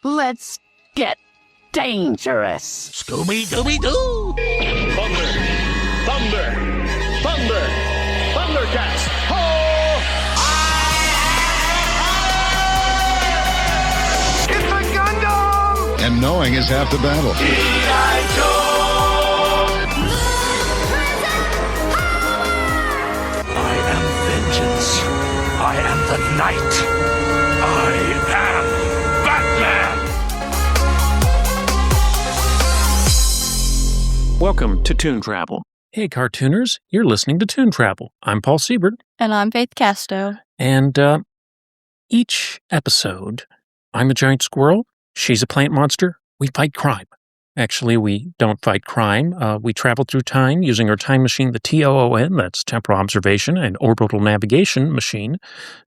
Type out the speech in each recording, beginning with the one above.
Let's get dangerous. Scooby-Dooby-Doo! Thunder! Thunder! Thunder! Thundercats! Ho! It's a Gundam! And knowing is half the battle. G.I. I am vengeance. I am the night. I am Batman. Welcome to Toon Travel. Hey, cartooners, you're listening to Toon Travel. I'm Paul Siebert. And I'm Faith Casto. And each episode, I'm a giant squirrel, she's a plant monster, we fight crime. Actually, we don't fight crime. We travel through time using our time machine, the TOON, that's Temporal Observation and Orbital Navigation Machine,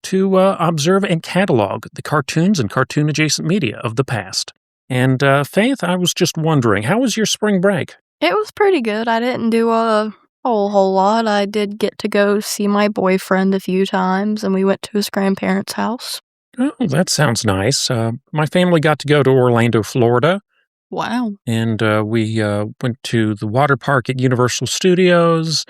to observe and catalog the cartoons and cartoon-adjacent media of the past. And Faith, I was just wondering, how was your spring break? It was pretty good. I didn't do a whole lot. I did get to go see my boyfriend a few times, and we went to his grandparents' house. Oh, that sounds nice. My family got to go to Orlando, Florida. Wow. And we went to the water park at Universal Studios.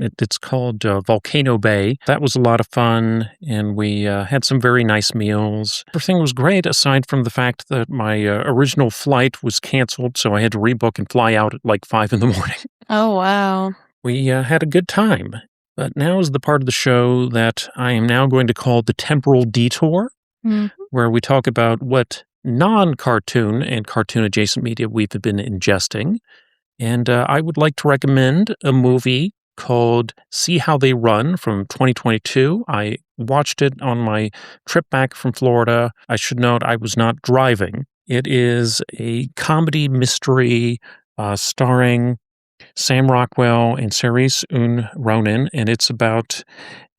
It's called Volcano Bay. That was a lot of fun, and we had some very nice meals. Everything was great, aside from the fact that my original flight was canceled, so I had to rebook and fly out at like 5 in the morning. Oh, wow. We had a good time. But now is the part of the show that I am now going to call the Temporal Detour, where we talk about what non-cartoon and cartoon-adjacent media we've been ingesting. And I would like to recommend a movie called See How They Run from 2022. I watched it on my trip back from Florida. I should note I was not driving. It is a comedy mystery starring Sam Rockwell and Saoirse Ronan, and it's about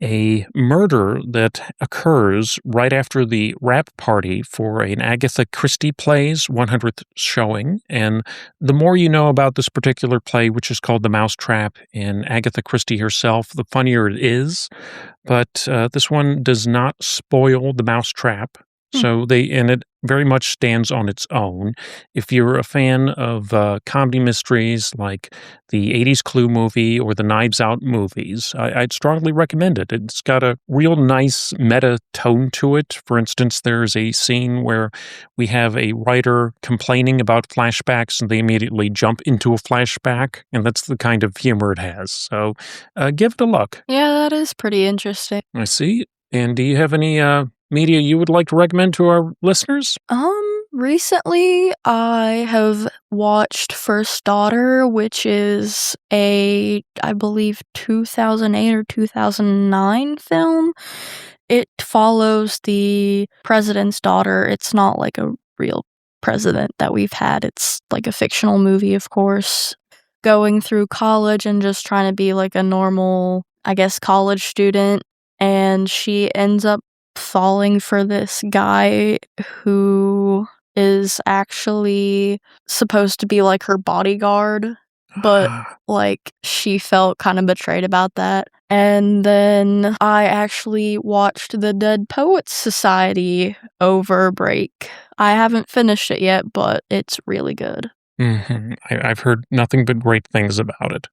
a murder that occurs right after the wrap party for an Agatha Christie play's 100th showing. And the more you know about this particular play, which is called The Mousetrap, and Agatha Christie herself, the funnier it is. But this one does not spoil The Mousetrap. So it very much stands on its own. If you're a fan of comedy mysteries like the 80s Clue movie or the Knives Out movies, I'd strongly recommend it. It's got a real nice meta tone to it. For instance, there's a scene where we have a writer complaining about flashbacks and they immediately jump into a flashback, and that's the kind of humor it has. So give it a look. Yeah, that is pretty interesting. I see. And do you have any media you would like to recommend to our listeners? Recently I have watched First Daughter, which is I believe 2008 or 2009 film. It follows the president's daughter. It's not like a real president that we've had. It's like a fictional movie, of course, going through college and just trying to be like a normal, I guess, college student. And she ends up falling for this guy who is actually supposed to be like her bodyguard, but like she felt kind of betrayed about that. And then I actually watched the Dead Poets Society over break. I haven't finished it yet, but it's really good. I've heard nothing but great things about it.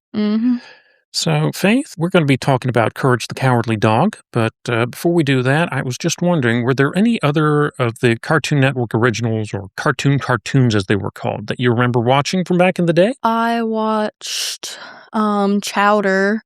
So, Faith, we're going to be talking about Courage the Cowardly Dog, but before we do that, I was just wondering, were there any other of the Cartoon Network originals, or cartoons as they were called, that you remember watching from back in the day? I watched Chowder,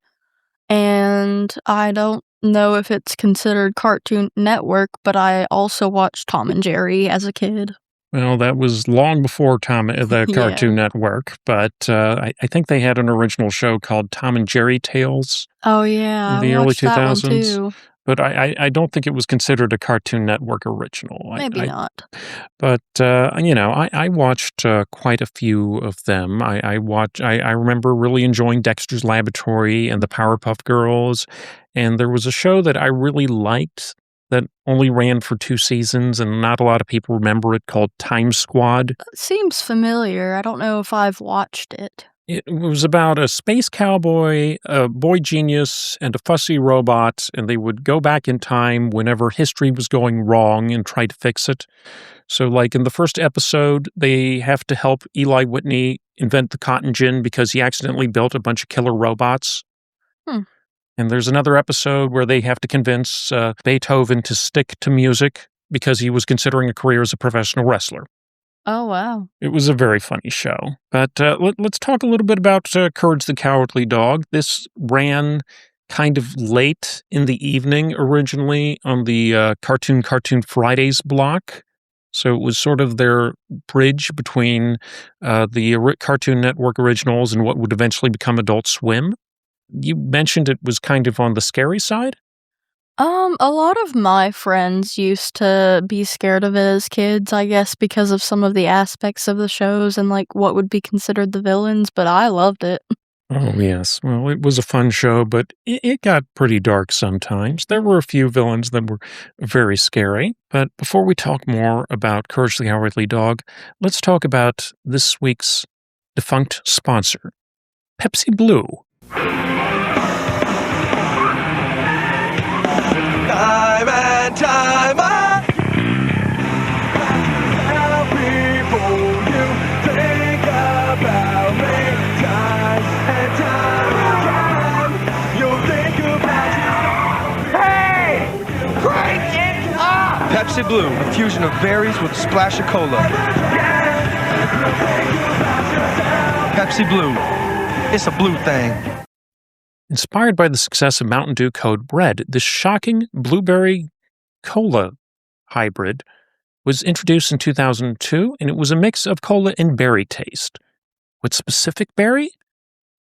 and I don't know if it's considered Cartoon Network, but I also watched Tom and Jerry as a kid. Well, that was long before the Cartoon Network, but I think they had an original show called Tom and Jerry Tales. Oh, yeah. In the early 2000s. That one too. But I don't think it was considered a Cartoon Network original. Maybe not. But, I watched quite a few of them. I remember really enjoying Dexter's Laboratory and the Powerpuff Girls. And there was a show that I really liked that only ran for 2 seasons, and not a lot of people remember it, called Time Squad. It seems familiar. I don't know if I've watched it. It was about a space cowboy, a boy genius, and a fussy robot, and they would go back in time whenever history was going wrong and try to fix it. So, like in the first episode, they have to help Eli Whitney invent the cotton gin because he accidentally built a bunch of killer robots. Hmm. And there's another episode where they have to convince Beethoven to stick to music because he was considering a career as a professional wrestler. Oh, wow. It was a very funny show. But let's talk a little bit about Courage the Cowardly Dog. This ran kind of late in the evening originally on the Cartoon Fridays block. So it was sort of their bridge between the Cartoon Network originals and what would eventually become Adult Swim. You mentioned it was kind of on the scary side? A lot of my friends used to be scared of it as kids, I guess, because of some of the aspects of the shows and, like, what would be considered the villains, but I loved it. Oh, yes. Well, it was a fun show, but it got pretty dark sometimes. There were a few villains that were very scary. But before we talk more about Courage the Cowardly Dog, let's talk about this week's defunct sponsor, Pepsi Blue. Time and time again. Tell people you think about me. Time and time again. You'll think about you. Hey! Crank it up! Pepsi Blue, a fusion of berries with a splash of cola. Pepsi Blue, it's a blue thing. Inspired by the success of Mountain Dew Code Red, this shocking blueberry cola hybrid was introduced in 2002, and it was a mix of cola and berry taste. What specific berry?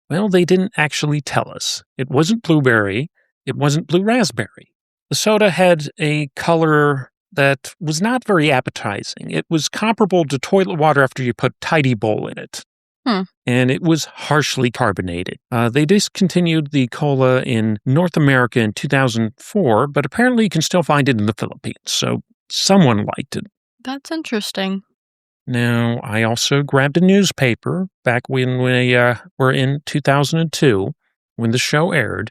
Well, they didn't actually tell us. It wasn't blueberry. It wasn't blue raspberry. The soda had a color that was not very appetizing. It was comparable to toilet water after you put Tidy Bowl in it. And it was harshly carbonated. They discontinued the cola in North America in 2004, but apparently you can still find it in the Philippines, so someone liked it. That's interesting. Now, I also grabbed a newspaper back when we were in 2002, when the show aired,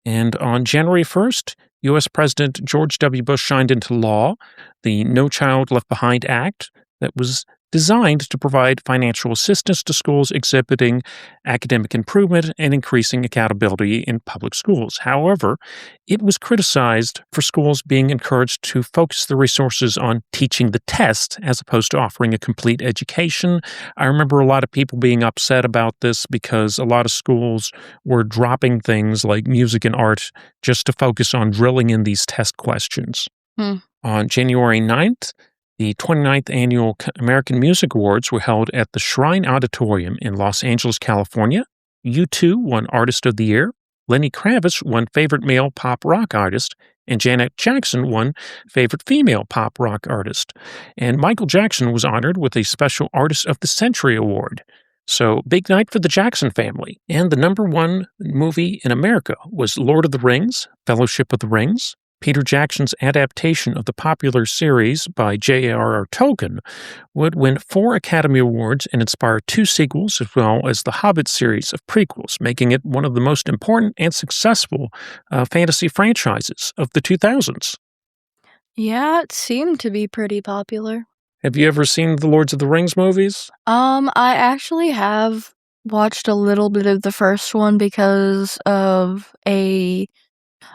and on January 1st, U.S. President George W. Bush signed into law the No Child Left Behind Act that was designed to provide financial assistance to schools exhibiting academic improvement and increasing accountability in public schools. However, it was criticized for schools being encouraged to focus their resources on teaching the test as opposed to offering a complete education. I remember a lot of people being upset about this because a lot of schools were dropping things like music and art just to focus on drilling in these test questions. On January 9th, the 29th Annual American Music Awards were held at the Shrine Auditorium in Los Angeles, California. U2 won Artist of the Year, Lenny Kravitz won Favorite Male Pop Rock Artist, and Janet Jackson won Favorite Female Pop Rock Artist. And Michael Jackson was honored with a special Artist of the Century Award. So, big night for the Jackson family. And the number one movie in America was Lord of the Rings, Fellowship of the Rings. Peter Jackson's adaptation of the popular series by J.R.R. Tolkien would win 4 Academy Awards and inspire 2 sequels, as well as the Hobbit series of prequels, making it one of the most important and successful fantasy franchises of the 2000s. Yeah, it seemed to be pretty popular. Have you ever seen the Lords of the Rings movies? I actually have watched a little bit of the first one because of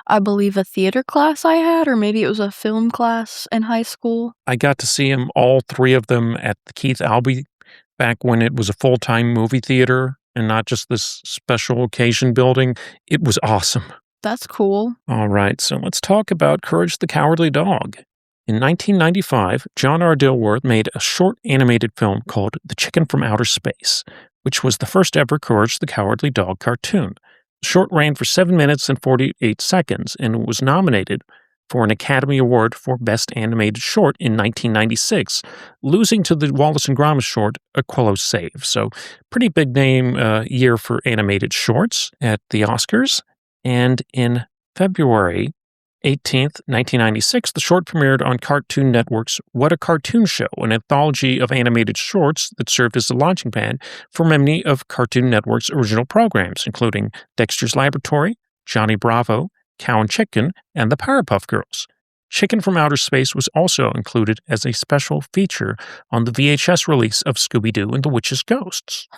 I believe a theater class I had, or maybe it was a film class in high school. I got to see them, all 3 of them, at the Keith Albee back when it was a full-time movie theater and not just this special occasion building. It was awesome. That's cool. All right, so let's talk about Courage the Cowardly Dog. In 1995, John R. Dilworth made a short animated film called The Chicken from Outer Space, which was the first ever Courage the Cowardly Dog cartoon. The short ran for 7 minutes and 48 seconds and was nominated for an Academy Award for Best Animated Short in 1996, losing to the Wallace and Gromit short, A Close Save. So, pretty big name year for animated shorts at the Oscars. And in February, 18th, 1996, the short premiered on Cartoon Network's What a Cartoon Show, an anthology of animated shorts that served as the launching pad for many of Cartoon Network's original programs, including Dexter's Laboratory, Johnny Bravo, Cow and Chicken, and the Powerpuff Girls. Chicken from Outer Space was also included as a special feature on the VHS release of Scooby-Doo and the Witch's Ghosts.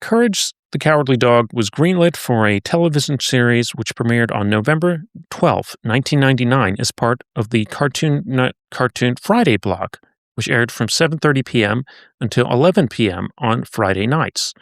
Courage the Cowardly Dog was greenlit for a television series which premiered on November 12, 1999 as part of the Cartoon Friday block, which aired from 7:30 p.m. until 11 p.m. on Friday nights.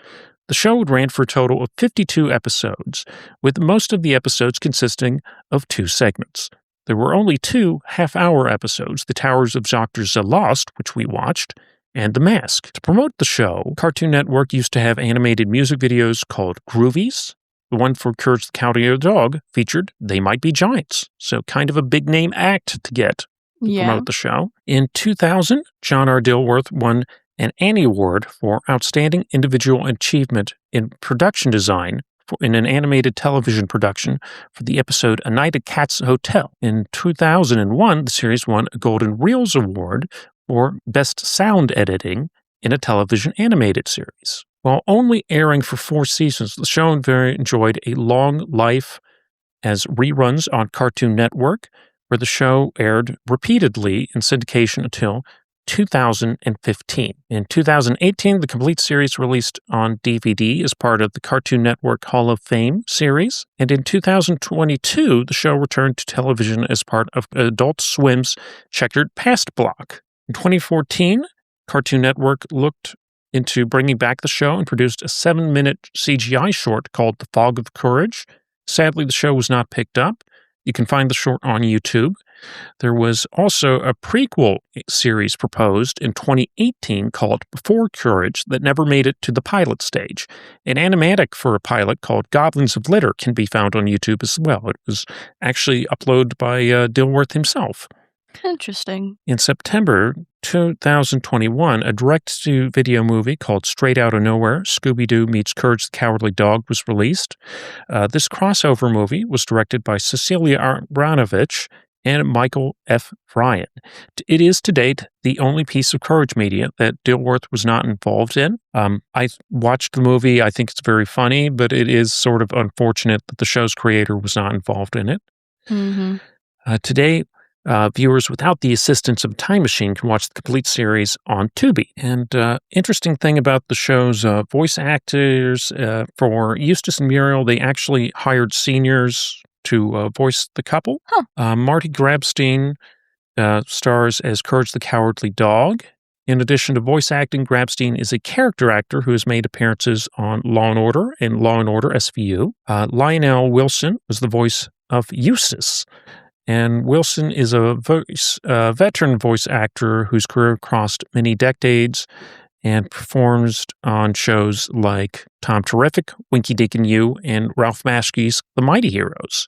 The show ran for a total of 52 episodes, with most of the episodes consisting of 2 segments. There were only 2 half-hour episodes, The Towers of Dr. Zalost, which we watched, and The Mask. To promote the show, Cartoon Network used to have animated music videos called Groovies. The one for Courage the Cowardly Dog featured They Might Be Giants, so kind of a big-name act to get to promote the show. In 2000, John R. Dilworth won an Annie Award for Outstanding Individual Achievement in Production Design in an animated television production for the episode A Night at Cat's Hotel. In 2001, the series won a Golden Reels Award for Best Sound Editing in a television animated series. While only airing for 4 seasons, the show enjoyed a long life as reruns on Cartoon Network, where the show aired repeatedly in syndication until 2015. In 2018, the complete series released on DVD as part of the Cartoon Network Hall of Fame series, and in 2022, the show returned to television as part of Adult Swim's Checkered Past block. In 2014, Cartoon Network looked into bringing back the show and produced a 7-minute CGI short called The Fog of Courage. Sadly, the show was not picked up. You can find the short on YouTube. There was also a prequel series proposed in 2018 called Before Courage that never made it to the pilot stage. An animatic for a pilot called Goblins of Litter can be found on YouTube as well. It was actually uploaded by Dilworth himself. Interesting. In September 2021, a direct-to-video movie called Straight Outta Nowhere, Scooby-Doo Meets Courage the Cowardly Dog was released. This crossover movie was directed by Cecilia Abranovich and Michael F. Ryan. It is, to date, the only piece of Courage media that Dilworth was not involved in. I watched the movie. I think it's very funny, but it is sort of unfortunate that the show's creator was not involved in it. Today, viewers without the assistance of a time machine can watch the complete series on Tubi. And interesting thing about the show's voice actors, for Eustace and Muriel, they actually hired seniors to voice the couple. Marty Grabstein stars as Courage the Cowardly Dog. In addition to voice acting, Grabstein is a character actor who has made appearances on Law & Order and Law & Order SVU. Lionel Wilson was the voice of Eustace. And Wilson is a veteran voice actor whose career crossed many decades and performs on shows like Tom Terrific, Winky Dink and You, and Ralph Maskey's The Mighty Heroes.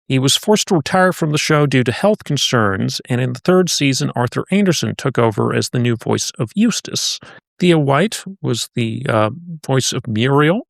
He was forced to retire from the show due to health concerns, and in the 3rd season, Arthur Anderson took over as the new voice of Eustace. Thea White was the voice of Muriel.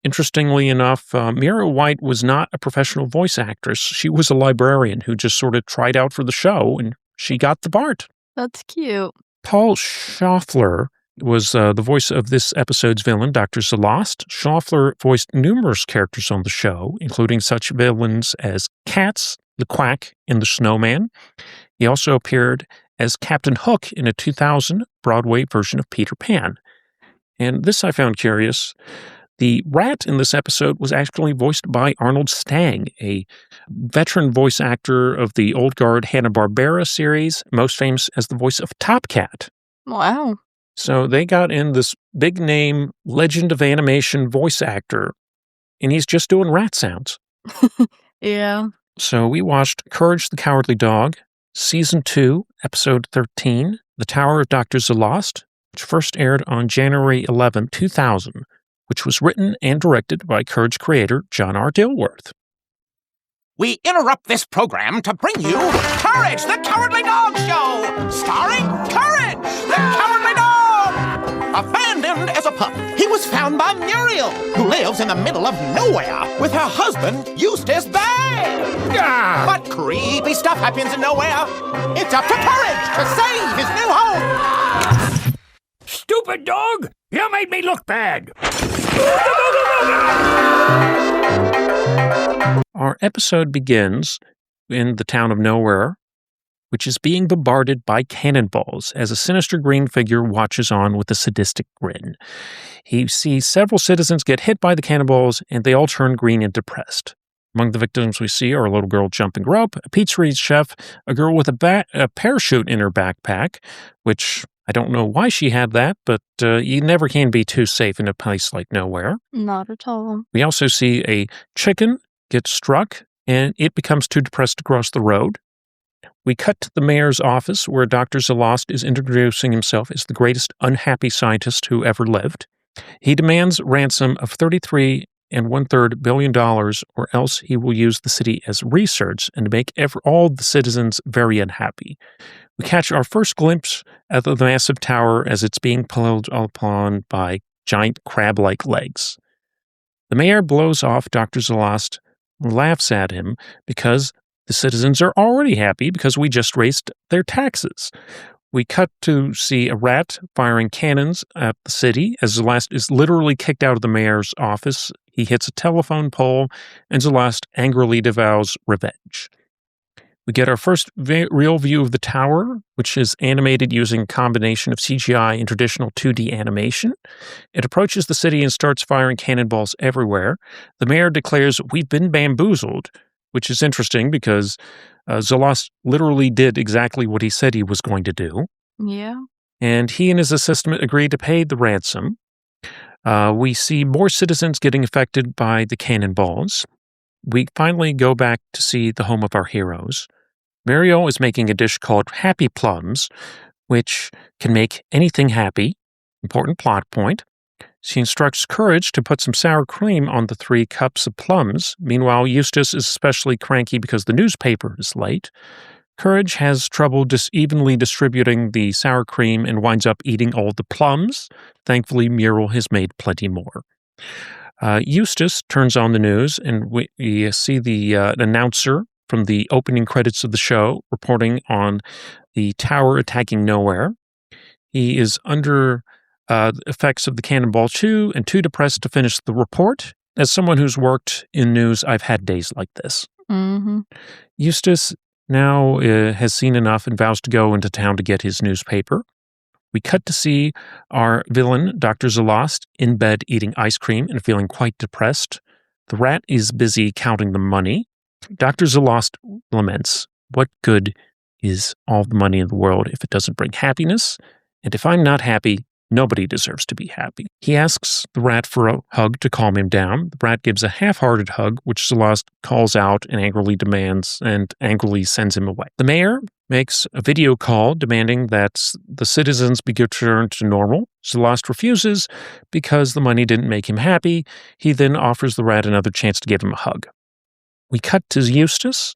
Interestingly enough, Muriel White was not a professional voice actress. She was a librarian who just sort of tried out for the show, and she got the part. That's cute. Paul Schaffler was the voice of this episode's villain, Dr. Zalost. Schaffler voiced numerous characters on the show, including such villains as Katz, the Quack, and the Snowman. He also appeared as Captain Hook in a 2000 Broadway version of Peter Pan. And this I found curious. The rat in this episode was actually voiced by Arnold Stang, a veteran voice actor of the old guard Hanna-Barbera series, most famous as the voice of Top Cat. Wow. So they got in this big-name legend of animation voice actor, and he's just doing rat sounds. Yeah. So we watched Courage the Cowardly Dog, Season 2, Episode 13, The Tower of Dr. Zalost, which first aired on January 11, 2000, which was written and directed by Courage creator John R. Dilworth. We interrupt this program to bring you Courage the Cowardly Dog Show, starring Courage the Cowardly Dog. Abandoned as a pup, he was was found by Muriel, who lives in the middle of nowhere with her husband, Eustace Bay. But creepy stuff happens in nowhere. It's up to Courage to save his new home. Stupid dog! You made me look bad! Our episode begins in the town of Nowhere, which is being bombarded by cannonballs as a sinister green figure watches on with a sadistic grin. He sees several citizens get hit by the cannonballs, and they all turn green and depressed. Among the victims we see are a little girl jumping rope, a pizzeria chef, a girl with a parachute in her backpack, which I don't know why she had that, but you never can be too safe in a place like Nowhere. Not at all. We also see a chicken get struck, and it becomes too depressed to cross the road. We cut to the mayor's office, where Dr. Zalost is introducing himself as the greatest unhappy scientist who ever lived. He demands ransom of $33 1/3 billion, or else he will use the city as research and make all the citizens very unhappy. We catch our first glimpse at the massive tower as it's being pulled upon by giant crab-like legs. The mayor blows off Dr. Zalost and laughs at him because the citizens are already happy because we just raised their taxes. We cut to see a rat firing cannons at the city as Zalost is literally kicked out of the mayor's office. He hits a telephone pole, and Zalost angrily devours revenge. We get our first real view of the tower, which is animated using a combination of CGI and traditional 2D animation. It approaches the city and starts firing cannonballs everywhere. The mayor declares, "We've been bamboozled," which is interesting because Zalost literally did exactly what he said he was going to do. Yeah. And he and his assistant agreed to pay the ransom. We see more citizens getting affected by the cannonballs. We finally go back to see the home of our heroes. Muriel is making a dish called Happy Plums, which can make anything happy. Important plot point. She instructs Courage to put some sour cream on the 3 cups of plums. Meanwhile, Eustace is especially cranky because the newspaper is late. Courage has trouble evenly distributing the sour cream and winds up eating all the plums. Thankfully, Muriel has made plenty more. Eustace turns on the news, and we see the announcer from the opening credits of the show reporting on the tower attacking Nowhere. He is under the effects of the cannonball too, and too depressed to finish the report. As someone who's worked in news, I've had days like this. Mm-hmm. Eustace now has seen enough and vows to go into town to get his newspaper. We cut to see our villain, Dr. Zalost, in bed eating ice cream and feeling quite depressed. The rat is busy counting the money. Dr. Zalost laments, "What good is all the money in the world if it doesn't bring happiness? And if I'm not happy, nobody deserves to be happy." He asks the rat for a hug to calm him down. The rat gives a half-hearted hug, which Zalost calls out and angrily demands and angrily sends him away. The mayor makes a video call demanding that the citizens be returned to normal. Zalost refuses because the money didn't make him happy. He then offers the rat another chance to give him a hug. We cut to Eustace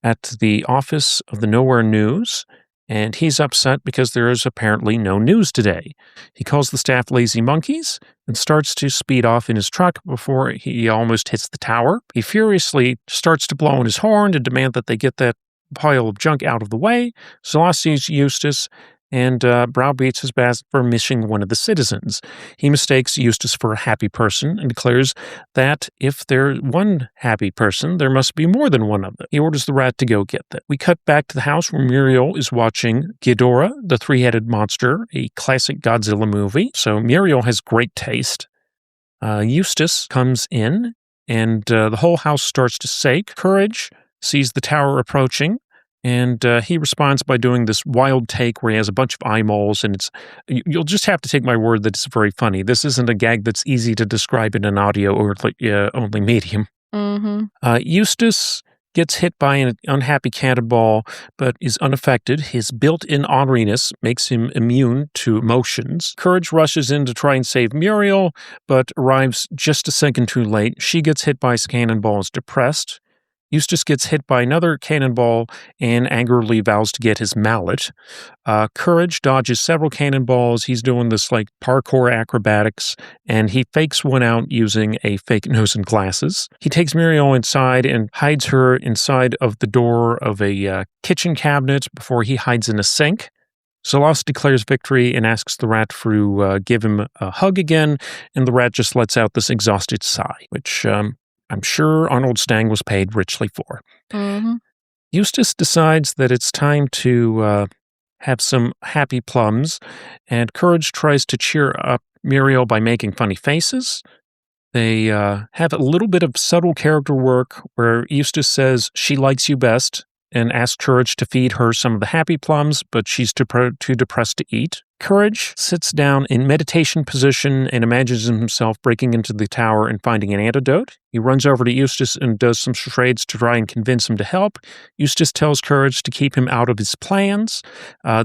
at the office of the Nowhere News, and he's upset because there is apparently no news today. He calls the staff lazy monkeys and starts to speed off in his truck before he almost hits the tower. He furiously starts to blow on his horn to demand that they get that pile of junk out of the way. Zalost sees Eustace and browbeats his best for missing one of the citizens. He mistakes Eustace for a happy person and declares that if there's one happy person, there must be more than one of them. He orders the rat to go get them. We cut back to the house where Muriel is watching Ghidorah, the three-headed monster, a classic Godzilla movie. So Muriel has great taste. Eustace comes in, and the whole house starts to shake. Courage sees the tower approaching, and he responds by doing this wild take where he has a bunch of eye moles, and you'll just have to take my word that it's very funny. This isn't a gag that's easy to describe in an audio or only medium. Mm-hmm. Eustace gets hit by an unhappy cannonball, but is unaffected. His built-in orneriness makes him immune to emotions. Courage rushes in to try and save Muriel, but arrives just a second too late. She gets hit by cannonballs, depressed. Eustace gets hit by another cannonball and angrily vows to get his mallet. Courage dodges several cannonballs. He's doing this like parkour acrobatics, and he fakes one out using a fake nose and glasses. He takes Muriel inside and hides her inside of the door of a kitchen cabinet before he hides in a sink. Zalost declares victory and asks the rat to give him a hug again, and the rat just lets out this exhausted sigh, which I'm sure Arnold Stang was paid richly for. Mm-hmm. Eustace decides that it's time to have some happy plums, and Courage tries to cheer up Muriel by making funny faces. They have a little bit of subtle character work where Eustace says she likes you best and asks Courage to feed her some of the happy plums, but she's too depressed to eat. Courage sits down in meditation position and imagines himself breaking into the tower and finding an antidote. He runs over to Eustace and does some charades to try and convince him to help. Eustace tells Courage to keep him out of his plans.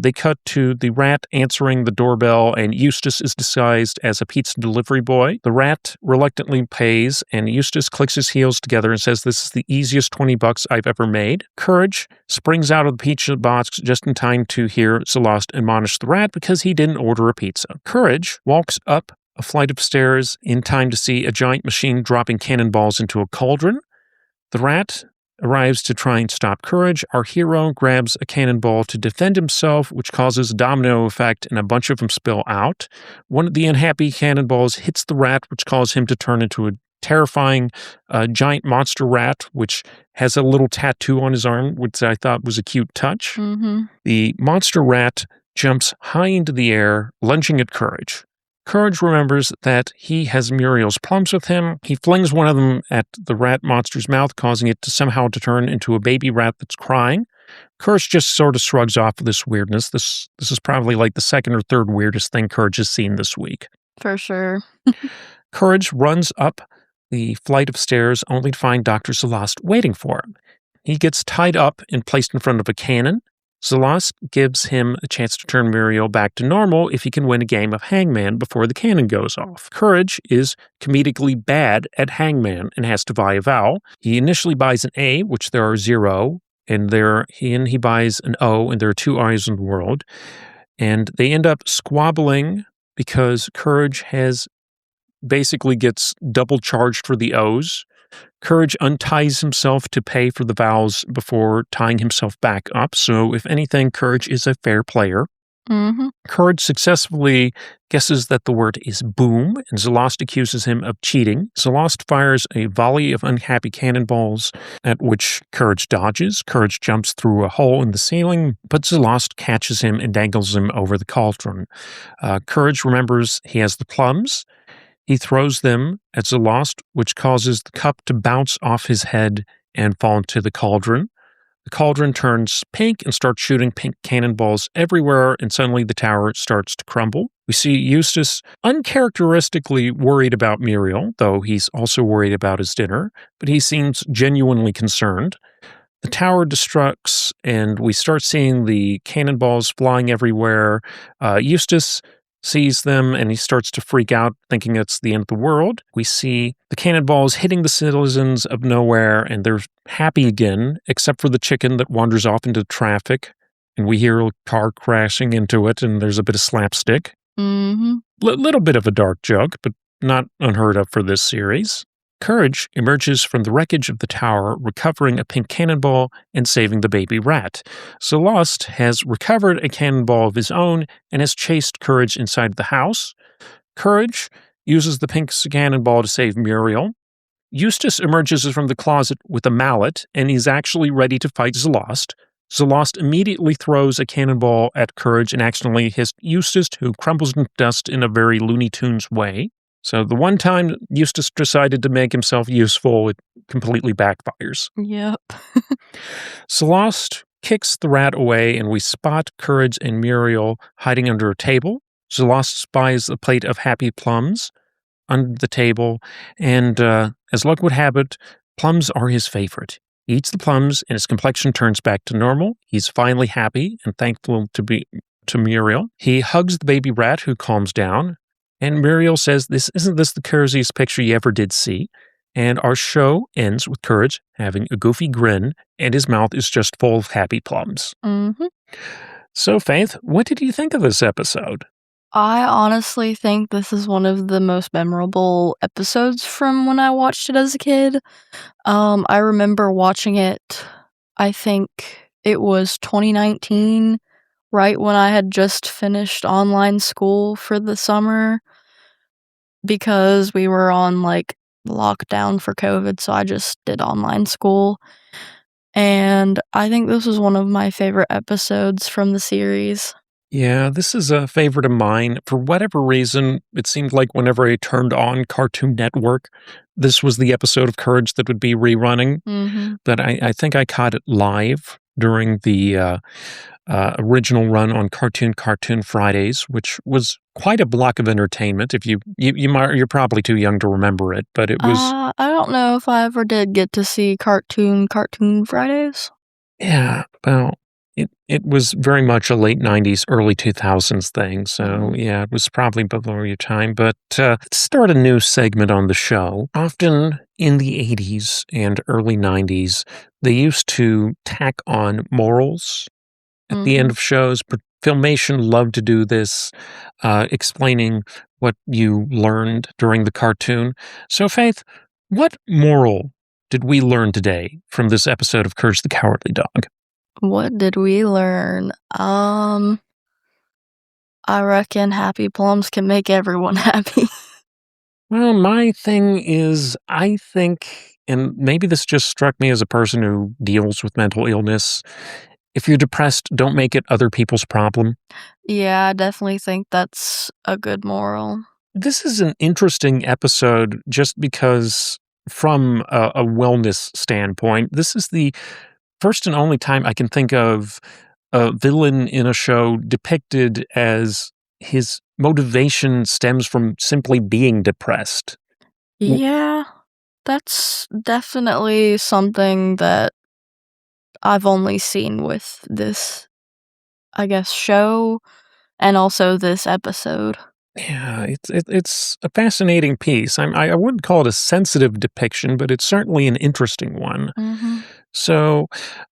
They cut to the rat answering the doorbell, and Eustace is disguised as a pizza delivery boy. The rat reluctantly pays, and Eustace clicks his heels together and says, "This is the easiest $20 I've ever made." Courage springs out of the pizza box just in time to hear Zalost admonish the rat because he didn't order a pizza. Courage walks up a flight of stairs in time to see a giant machine dropping cannonballs into a cauldron. The rat arrives to try and stop Courage. Our hero grabs a cannonball to defend himself, which causes a domino effect and a bunch of them spill out. One of the unhappy cannonballs hits the rat, which causes him to turn into a terrifying giant monster rat, which has a little tattoo on his arm, which I thought was a cute touch. Mm-hmm. The monster rat jumps high into the air, lunging at Courage. Courage remembers that he has Muriel's plums with him. He flings one of them at the rat monster's mouth, causing it to somehow to turn into a baby rat that's crying. Courage just sort of shrugs off this weirdness. This is probably like the second or third weirdest thing Courage has seen this week. For sure. Courage runs up the flight of stairs only to find Dr. Zalost waiting for him. He gets tied up and placed in front of a cannon. Zalost gives him a chance to turn Muriel back to normal if he can win a game of hangman before the cannon goes off. Courage is comedically bad at hangman and has to buy a vowel. He initially buys an A, which there are 0, and he buys an O, and there are 2 I's in the world. And they end up squabbling because Courage basically gets double charged for the O's. Courage unties himself to pay for the vowels before tying himself back up. So, if anything, Courage is a fair player. Mm-hmm. Courage successfully guesses that the word is boom, and Zalost accuses him of cheating. Zalost fires a volley of unhappy cannonballs, at which Courage dodges. Courage jumps through a hole in the ceiling, but Zalost catches him and dangles him over the cauldron. Courage remembers he has the plums. He throws them at Zalost, which causes the cup to bounce off his head and fall into the cauldron. The cauldron turns pink and starts shooting pink cannonballs everywhere, and suddenly the tower starts to crumble. We see Eustace uncharacteristically worried about Muriel, though he's also worried about his dinner, but he seems genuinely concerned. The tower destructs, and we start seeing the cannonballs flying everywhere. Eustace sees them, and he starts to freak out, thinking it's the end of the world. We see the cannonballs hitting the citizens of nowhere, and they're happy again, except for the chicken that wanders off into traffic, and we hear a car crashing into it, and there's a bit of slapstick. Mm-hmm. Little bit of a dark joke, but not unheard of for this series. Courage emerges from the wreckage of the tower, recovering a pink cannonball and saving the baby rat. Zalost has recovered a cannonball of his own and has chased Courage inside the house. Courage uses the pink cannonball to save Muriel. Eustace emerges from the closet with a mallet, and he's actually ready to fight Zalost. Zalost immediately throws a cannonball at Courage and accidentally hits Eustace, who crumbles into dust in a very Looney Tunes way. So the one time Eustace decided to make himself useful, it completely backfires. Yep. Zalost kicks the rat away, and we spot Courage and Muriel hiding under a table. Zalost spies a plate of happy plums under the table, and as luck would have it, plums are his favorite. He eats the plums, and his complexion turns back to normal. He's finally happy and thankful to Muriel. He hugs the baby rat, who calms down. And Muriel says, isn't this the coziest picture you ever did see? And our show ends with Courage having a goofy grin, and his mouth is just full of happy plums. Mm-hmm. So, Faith, what did you think of this episode? I honestly think this is one of the most memorable episodes from when I watched it as a kid. I remember watching it, I think it was 2019, right when I had just finished online school for the summer, because we were on, like, lockdown for COVID, so I just did online school. And I think this was one of my favorite episodes from the series. Yeah, this is a favorite of mine. For whatever reason, it seemed like whenever I turned on Cartoon Network, this was the episode of Courage that would be rerunning. Mm-hmm. But I think I caught it live during the original run on Cartoon Fridays, which was quite a block of entertainment. If you're probably too young to remember it, but it was I don't know if I ever did get to see Cartoon Fridays. yeah. Well, it was very much a late '90s, early 2000s thing. So yeah, it was probably before your time. But let's start a new segment on the show. Often in the '80s and early '90s, they used to tack on morals at the end of shows. But Filmation loved to do this, explaining what you learned during the cartoon. So, Faith, what moral did we learn today from this episode of Courage the Cowardly Dog? What did we learn? I reckon happy plums can make everyone happy. Well, my thing is, I think, and maybe this just struck me as a person who deals with mental illness, if you're depressed, don't make it other people's problem. Yeah, I definitely think that's a good moral. This is an interesting episode just because, from a wellness standpoint, this is the first and only time I can think of a villain in a show depicted as his motivation stems from simply being depressed. Yeah, that's definitely something that I've only seen with this, I guess, show and also this episode. Yeah, it's a fascinating piece. I wouldn't call it a sensitive depiction, but it's certainly an interesting one. Mm-hmm. So,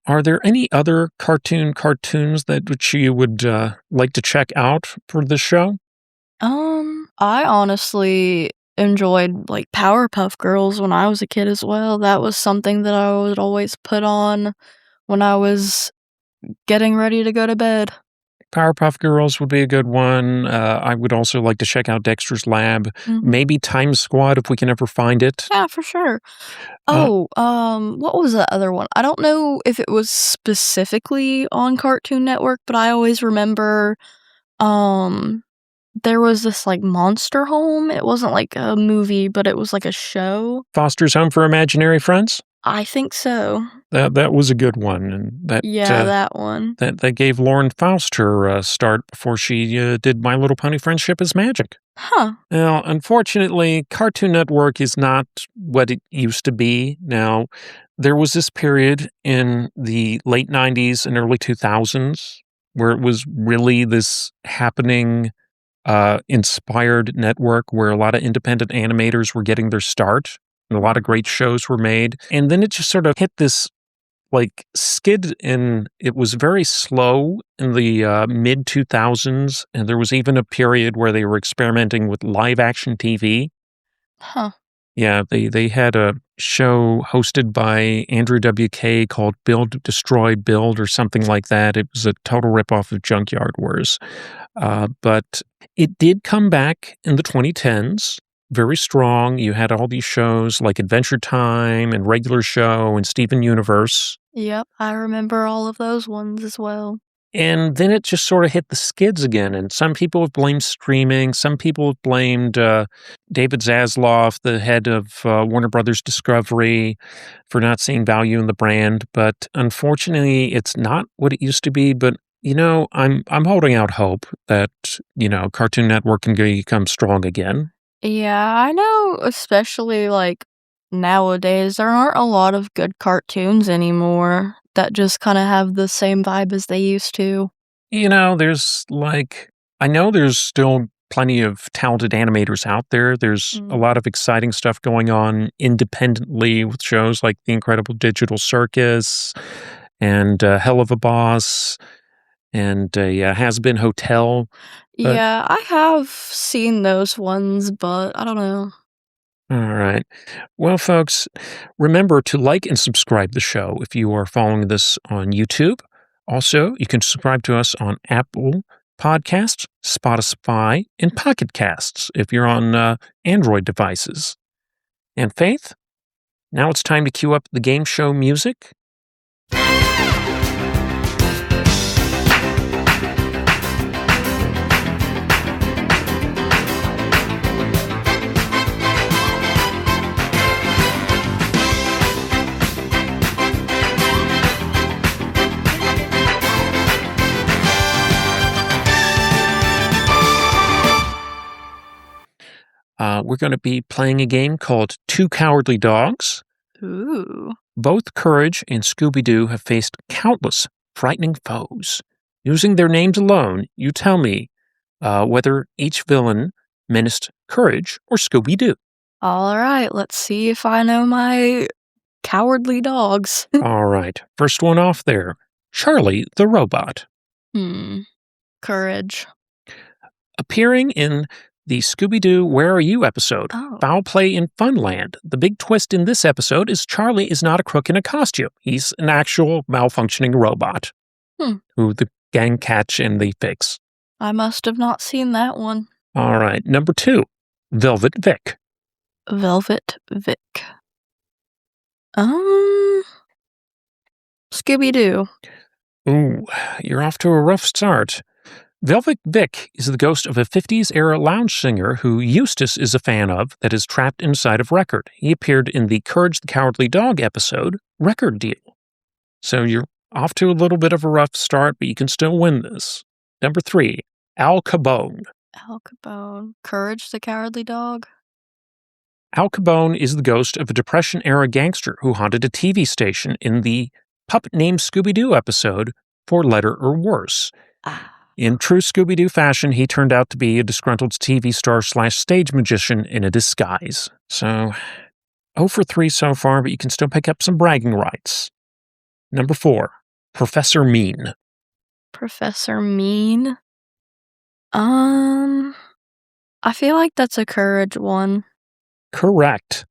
are there any other cartoons that which you would like to check out for this show? I honestly enjoyed like Powerpuff Girls when I was a kid as well. That was something that I would always put on when I was getting ready to go to bed. Powerpuff Girls would be a good one. I would also like to check out Dexter's Lab. Mm-hmm. Maybe Time Squad if we can ever find it. Yeah, for sure. Uh, What was the other one? I don't know if it was specifically on Cartoon Network, but I always remember, there was this, like, Monster Home. It wasn't like a movie, but it was like a show. Foster's Home for Imaginary Friends. I think so. That was a good one, and Yeah, that one. that gave Lauren Faust her start before she did My Little Pony Friendship is Magic. Huh. Now, unfortunately, Cartoon Network is not what it used to be. Now, there was this period in the late '90s and early 2000s where it was really this happening, inspired network where a lot of independent animators were getting their start and a lot of great shows were made. And then it just sort of hit this like skid, and it was very slow in the mid 2000s. And there was even a period where they were experimenting with live action TV. Huh. Yeah, they had a show hosted by Andrew WK called Build, Destroy, Build, or something like that. It was a total ripoff of Junkyard Wars. But it did come back in the 2010s, very strong. You had all these shows like Adventure Time and Regular Show and Steven Universe. Yep, I remember all of those ones as well. And then it just sort of hit the skids again. And some people have blamed streaming. Some people have blamed David Zaslav, the head of Warner Brothers Discovery, for not seeing value in the brand. But unfortunately, it's not what it used to be. But, I'm holding out hope that, Cartoon Network can become strong again. Yeah, I know, especially like nowadays, there aren't a lot of good cartoons anymore that just kind of have the same vibe as they used to. There's I know there's still plenty of talented animators out there. There's a lot of exciting stuff going on independently with shows like The Incredible Digital Circus and Hell of a Boss and Has Been Hotel. Yeah, I have seen those ones, but I don't know. All right. Well, folks, remember to like and subscribe the show if you are following this on YouTube. Also, you can subscribe to us on Apple Podcasts, Spotify, and Pocket Casts if you're on Android devices. And Faith, now it's time to cue up the game show music. We're going to be playing a game called Two Cowardly Dogs. Ooh. Both Courage and Scooby-Doo have faced countless frightening foes. Using their names alone, you tell me whether each villain menaced Courage or Scooby-Doo. All right, let's see if I know my cowardly dogs. All right, first one off there. Charlie the Robot. Courage. Appearing in the Scooby-Doo Where Are You episode, Foul Play in Funland. The big twist in this episode is Charlie is not a crook in a costume. He's an actual malfunctioning robot who the gang catch and they fix. I must have not seen that one. All right, number 2, Velvet Vic. Velvet Vic. Scooby-Doo. Ooh, you're off to a rough start. Velvet Vic is the ghost of a 50s-era lounge singer who Eustace is a fan of that is trapped inside of Record. He appeared in the Courage the Cowardly Dog episode, Record Deal. So you're off to a little bit of a rough start, but you can still win this. Number 3, Al Capone. Al Capone. Courage the Cowardly Dog. Al Capone is the ghost of a Depression-era gangster who haunted a TV station in the Pup Named Scooby-Doo episode, For Letter or Worse. In true Scooby-Doo fashion, he turned out to be a disgruntled TV star / stage magician in a disguise. So, 0 for 3 so far, but you can still pick up some bragging rights. Number 4, Professor Mean. Professor Mean? I feel like that's a Courage one. Correct.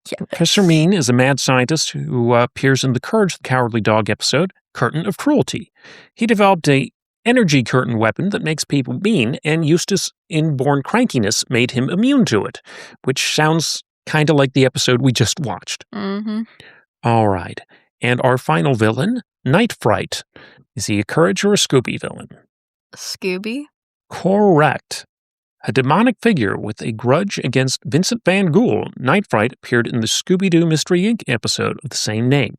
Yes. Professor Mean is a mad scientist who appears in the Courage the Cowardly Dog episode, Curtain of Cruelty. He developed a energy curtain weapon that makes people mean, and Eustace's inborn crankiness made him immune to it, which sounds kind of like the episode we just watched. All right. And our final villain, Night Fright. Is he a Courage or a Scooby villain? Scooby? Correct. A demonic figure with a grudge against Vincent Van Gogh, Night Fright appeared in the Scooby-Doo Mystery Inc. episode of the same name.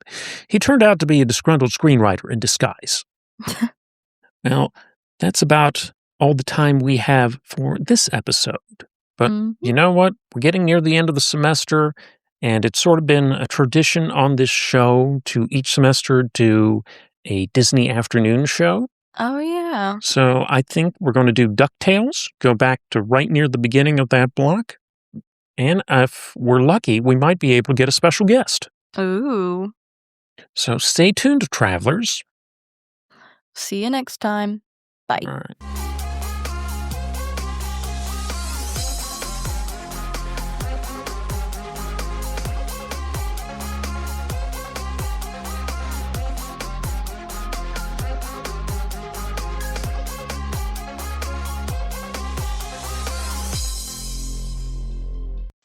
He turned out to be a disgruntled screenwriter in disguise. Well, that's about all the time we have for this episode. But you know what? We're getting near the end of the semester, and it's sort of been a tradition on this show to each semester do a Disney afternoon show. Oh, yeah. So I think we're going to do DuckTales, go back to right near the beginning of that block. And if we're lucky, we might be able to get a special guest. Ooh. So stay tuned, travelers. See you next time. Bye. All right.